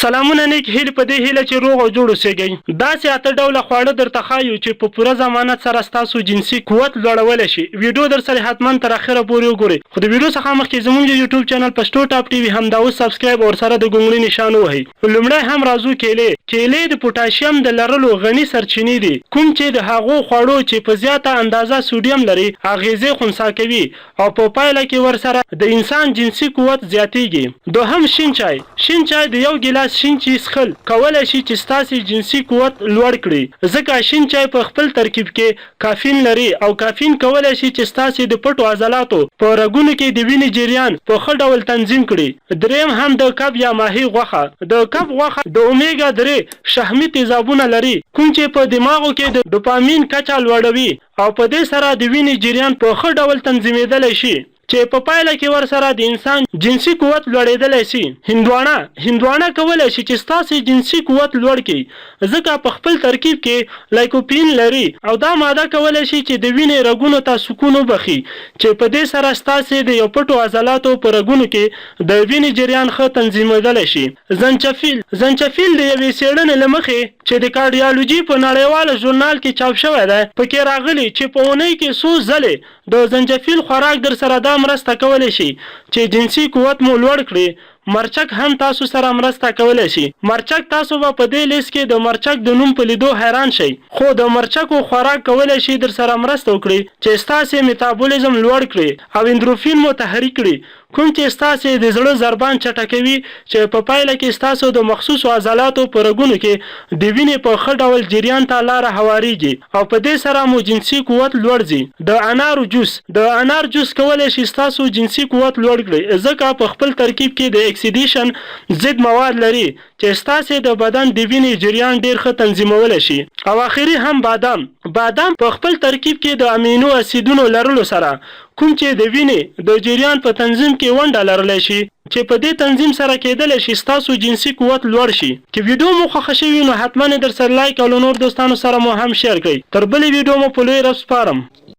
سلامونه نیک هیله په دې هیله چې روغ او جوړ اوسئ. داسې اته ډوله خواړه درته ښایو چې په پوره ضمانت سره ستاسو جنسي قوت لوړولی شي. ویډیو در سره حتما تر اخره پورې وګورئ. خو د ویډیو څخه مخکې زموږ یوټیوب چینل پښتو ټاپ ټي وي همدا اوس سبسکرایب او سره د ګونګړي نشان ووهئ. لومړی هم راځو کیلې د پوټاشیم د لرلو غني سرچینې دي، کوم چې د هغو خوړو چې په زیاته اندازه سوډیم لري اغیزې خنثی کوي او په پایله کې ورسره د انسان جنسي قوت زیاتیږي. دوهم شین چای د یو ګیلاس شین چای څښل کولی شي چې ستاسو جنسي قوت لوړ کړي، ځکه شین چای په خپل ترکیب کې کافین لري او کافین کولی شي چې ستاسو د پټو عضلاتو په رګونو کې د وینې جریان په ښه ډول تنظیم کړي. دریم هم د کب یا ماهي غوښه. د کب غوښه د اومیګا 3 شحمي تیزابونه لري، کوم چې په دماغو کې د ډوپامین کچه لوړوي او په دې سره د وینې جریان په ښه ډول تنظیمېدلی شي چې په پایله کې ورسره د انسان جنسي قوت لوړېدلی شي. هندوانه کولی شي چې ستاسو جنسي قوت لوړ کړي، ځکه په خپل ترکیب کې لایکوپین لري او دا ماده کولی شي چې د وینې رګونو ته سکون وبخي، چې په دې سره ستاسو د یو پټو عضلاتو په رګونو کې د وینې جریان ښه تنظیمېدلی شي. زنجفیل د یوې څېړنې له مخې چې د کارډیالوجي په نړیواله ژورنال کې چاپ شوی دی پکې راغلي چې په اونۍ کې څو ځلې د زنجفیل خوراک در سره دا مرسته کولی شي چې جنسي قوت مو لوړ کړي. مرچک هم تاسو سره مرسته کولی شي. مرچک تاسو به په دې لیست کې د مرچک د نوم په لیدو حیران شئ، خو د مرچکو خوراک کولی شي در سره مرسته وکړي چې ستاسو میتابولیزم لوړ کړي او اندروفین مو تحریک کړي، کوم چې ستاسو د زړه ضربان چټکوي چې په پایله کې ستاسو د مخصوصو عضلاتو په رګونو کې د وینې په ښه ډول جریان ته لاره هواریږي او په دې سره مو جنسي قوت لوړ ځي. د انار جوس کولی شي ستاسو جنسي قوت لوړ کړي، ځکه په خپل ترکیب کې د اکسیډیشن ضد مواد لري چې ستاسو د بدن د وینې جریان ډیر ښه تنظیمولی شي. او اخري هم بادام په خپل ترکیب کې د امینو اسیدونو لرلو سره کوم چې د وینې د جریان په تنظیم کې ونډه لرلی شي، چې په دې تنظیم سره کېدلی شي ستاسو جنسي قوت لوړ شي. که ویډیو مو خوښه شوي نو حتما در سره لایک او له نور دوستانو سره مو هم شیر کړئ. تر بلې ویډیو مو په لوی رب سپارم.